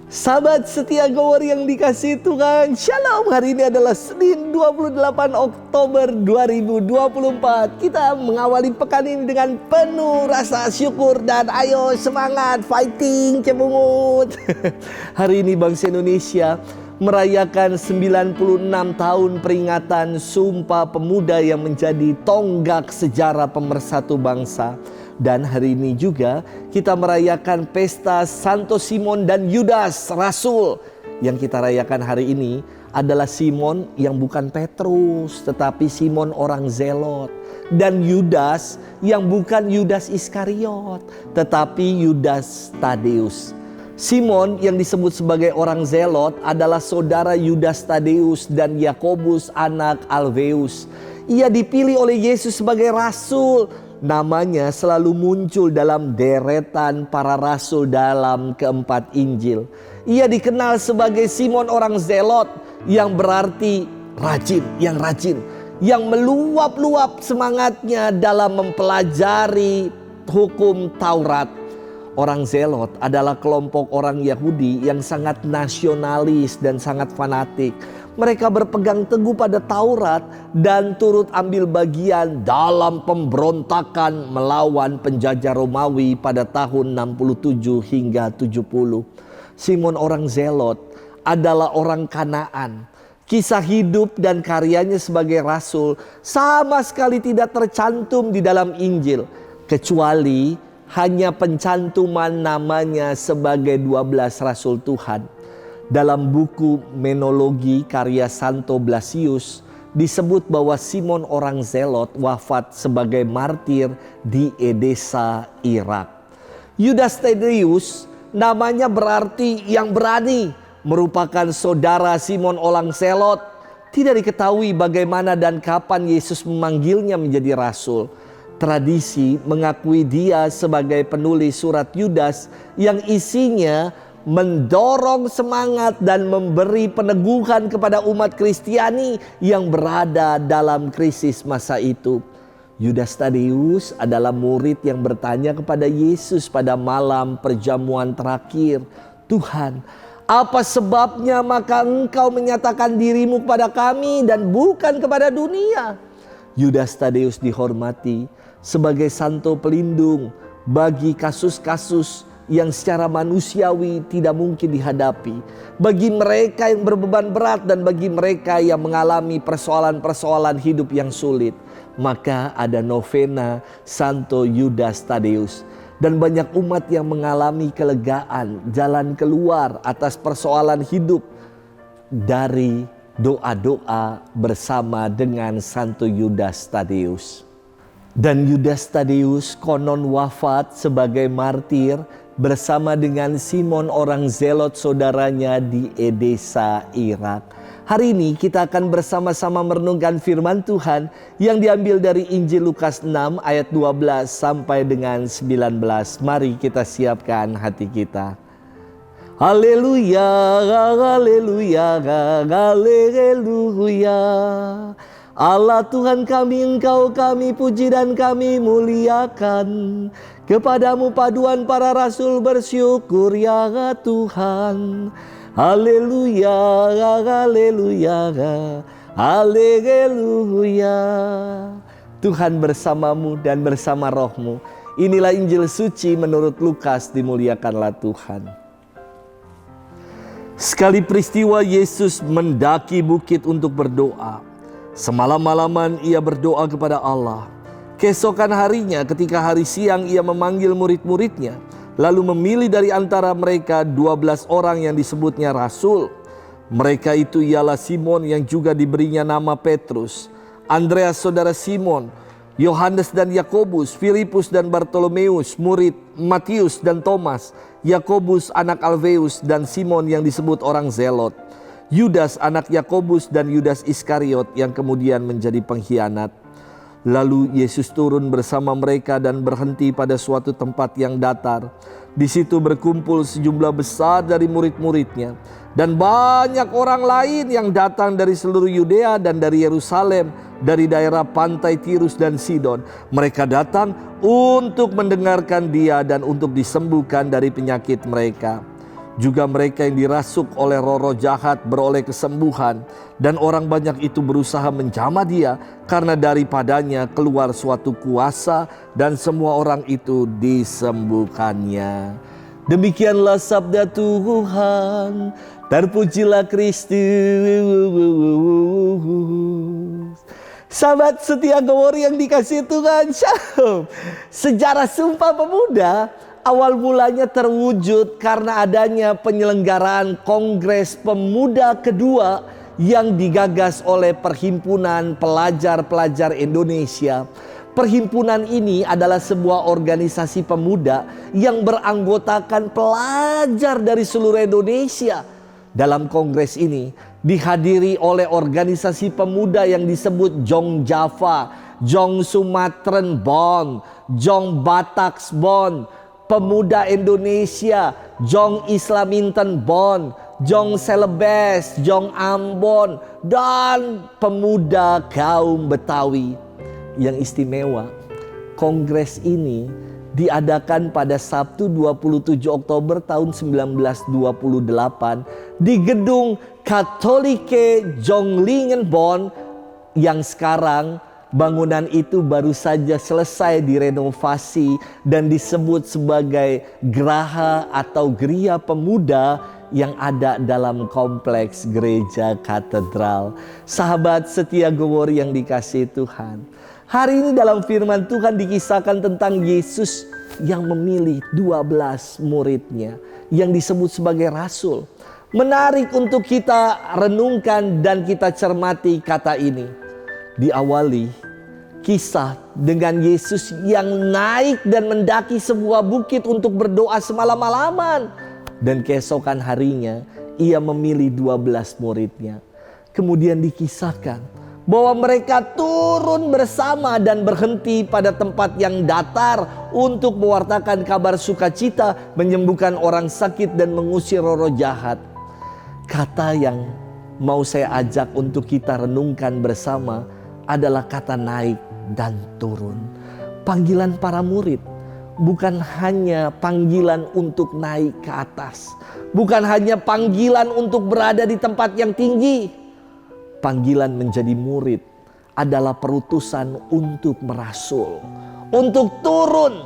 Sahabat setia Gower yang dikasihi Tuhan, Shalom. Hari ini adalah Senin 28 Oktober 2024. Kita mengawali pekan ini dengan penuh rasa syukur dan ayo semangat, fighting, cemungut. Hari ini bangsa Indonesia merayakan 96 tahun peringatan Sumpah Pemuda yang menjadi tonggak sejarah pemersatu bangsa. Dan hari ini juga kita merayakan pesta Santo Simon dan Yudas Rasul. Yang kita rayakan hari ini adalah Simon yang bukan Petrus, tetapi Simon orang Zelot. Dan Yudas yang bukan Yudas Iskariot, tetapi Yudas Tadeus. Simon yang disebut sebagai orang Zelot adalah saudara Yudas Tadeus dan Yakobus anak Alfeus. Ia dipilih oleh Yesus sebagai rasul. Namanya selalu muncul dalam deretan para rasul dalam keempat Injil. Ia dikenal sebagai Simon orang Zelot, yang berarti rajin, yang meluap-luap semangatnya dalam mempelajari hukum Taurat. Orang Zelot adalah kelompok orang Yahudi yang sangat nasionalis dan sangat fanatik. Mereka berpegang teguh pada Taurat dan turut ambil bagian dalam pemberontakan melawan penjajah Romawi pada tahun 67 hingga 70. Simon orang Zelot adalah orang Kanaan. Kisah hidup dan karyanya sebagai rasul sama sekali tidak tercantum di dalam Injil, kecuali hanya pencantuman namanya sebagai 12 rasul Tuhan. Dalam buku Menologi karya Santo Blasius disebut bahwa Simon orang Zelot wafat sebagai martir di Edessa, Irak. Yudas Tadeus namanya berarti yang berani, merupakan saudara Simon orang Zelot. Tidak diketahui bagaimana dan kapan Yesus memanggilnya menjadi rasul. Tradisi mengakui dia sebagai penulis surat Yudas yang isinya mendorong semangat dan memberi peneguhan kepada umat Kristiani yang berada dalam krisis masa itu. Yudas Tadeus adalah murid yang bertanya kepada Yesus pada malam perjamuan terakhir, "Tuhan, apa sebabnya maka Engkau menyatakan dirimu kepada kami dan bukan kepada dunia?" Yudas Tadeus dihormati sebagai santo pelindung bagi kasus-kasus yang secara manusiawi tidak mungkin dihadapi. Bagi mereka yang berbeban berat dan bagi mereka yang mengalami persoalan-persoalan hidup yang sulit. Maka ada novena Santo Yudas Tadeus. Dan banyak umat yang mengalami kelegaan, jalan keluar atas persoalan hidup dari doa-doa bersama dengan Santo Yudas Tadeus. Dan Yudas Tadeus konon wafat sebagai martir bersama dengan Simon orang Zelot saudaranya di Edessa, Irak. Hari ini kita akan bersama-sama merenungkan firman Tuhan yang diambil dari Injil Lukas 6 ayat 12 sampai dengan 19. Mari kita siapkan hati kita. Haleluya, haleluya, haleluya. Allah Tuhan kami, Engkau kami puji dan kami muliakan. Kepadamu paduan para rasul bersyukur ya Tuhan. Haleluya, haleluya, haleluya. Tuhan bersamamu dan bersama rohmu. Inilah Injil suci menurut Lukas, dimuliakanlah Tuhan. Sekali peristiwa Yesus mendaki bukit untuk berdoa. Semalam-malaman ia berdoa kepada Allah. Keesokan harinya ketika hari siang ia memanggil murid-muridnya. Lalu memilih dari antara mereka 12 orang yang disebutnya rasul. Mereka itu ialah Simon yang juga diberinya nama Petrus, Andreas saudara Simon, Yohanes dan Yakobus, Filipus dan Bartolomeus, murid Matius dan Thomas, Yakobus anak Alfeus dan Simon yang disebut orang Zelot, Yudas anak Yakobus dan Yudas Iskariot yang kemudian menjadi pengkhianat. Lalu Yesus turun bersama mereka dan berhenti pada suatu tempat yang datar. Di situ berkumpul sejumlah besar dari murid-muridnya dan banyak orang lain yang datang dari seluruh Yudea dan dari Yerusalem, dari daerah pantai Tirus dan Sidon. Mereka datang untuk mendengarkan dia dan untuk disembuhkan dari penyakit mereka. Juga mereka yang dirasuk oleh roh-roh jahat beroleh kesembuhan, dan orang banyak itu berusaha menjamah dia, karena daripadanya keluar suatu kuasa, dan semua orang itu disembuhkannya. Demikianlah sabda Tuhan. Terpujilah Kristus. Sahabat setia Gowori yang dikasihi Tuhan, Shalom. Sejarah Sumpah Pemuda awal mulanya terwujud karena adanya penyelenggaraan Kongres Pemuda kedua yang digagas oleh Perhimpunan Pelajar-Pelajar Indonesia. Perhimpunan ini adalah sebuah organisasi pemuda yang beranggotakan pelajar dari seluruh Indonesia. Dalam kongres ini dihadiri oleh organisasi pemuda yang disebut Jong Java, Jong Sumatran Bond, Jong Bataks Bond, Pemuda Indonesia, Jong Islaminten Bond, Jong Celebes, Jong Ambon, dan pemuda kaum Betawi. Yang istimewa, kongres ini diadakan pada Sabtu 27 Oktober tahun 1928 di gedung Katolike Jonglingenbond yang sekarang bangunan itu baru saja selesai direnovasi dan disebut sebagai Geraha atau Geria Pemuda yang ada dalam kompleks gereja katedral. Sahabat setia Gowori yang dikasihi Tuhan, hari ini dalam firman Tuhan dikisahkan tentang Yesus yang memilih 12 muridnya yang disebut sebagai rasul. Menarik untuk kita renungkan dan kita cermati kata ini. Diawali kisah dengan Yesus yang naik dan mendaki sebuah bukit untuk berdoa semalam-malaman. Dan keesokan harinya ia memilih 12 muridnya. Kemudian dikisahkan bahwa mereka turun bersama dan berhenti pada tempat yang datar untuk mewartakan kabar sukacita, menyembuhkan orang sakit dan mengusir roh-roh jahat. Kata yang mau saya ajak untuk kita renungkan bersama adalah kata naik dan turun. Panggilan para murid bukan hanya panggilan untuk naik ke atas, bukan hanya panggilan untuk berada di tempat yang tinggi. Panggilan menjadi murid adalah perutusan untuk merasul, untuk turun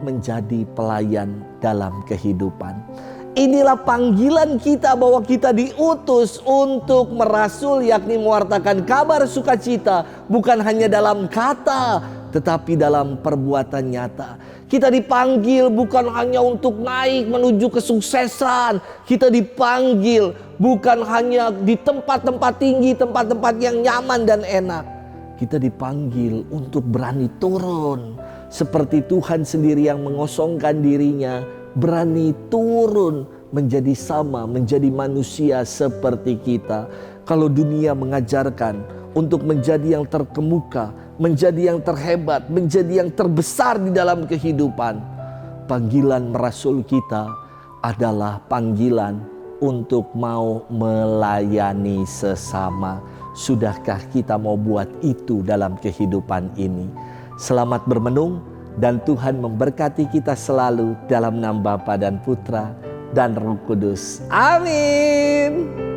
menjadi pelayan dalam kehidupan. Inilah panggilan kita bahwa kita diutus untuk merasul, yakni mewartakan kabar sukacita, bukan hanya dalam kata tetapi dalam perbuatan nyata. Kita dipanggil bukan hanya untuk naik menuju kesuksesan. Kita dipanggil bukan hanya di tempat-tempat tinggi, tempat-tempat yang nyaman dan enak. Kita dipanggil untuk berani turun. Seperti Tuhan sendiri yang mengosongkan dirinya, berani turun menjadi sama, menjadi manusia seperti kita. Kalau dunia mengajarkan untuk menjadi yang terkemuka, menjadi yang terhebat, menjadi yang terbesar di dalam kehidupan, panggilan merasul kita adalah panggilan untuk mau melayani sesama. Sudahkah kita mau buat itu dalam kehidupan ini? Selamat bermenung dan Tuhan memberkati kita selalu dalam nama Bapa dan Putra dan Roh Kudus. Amin.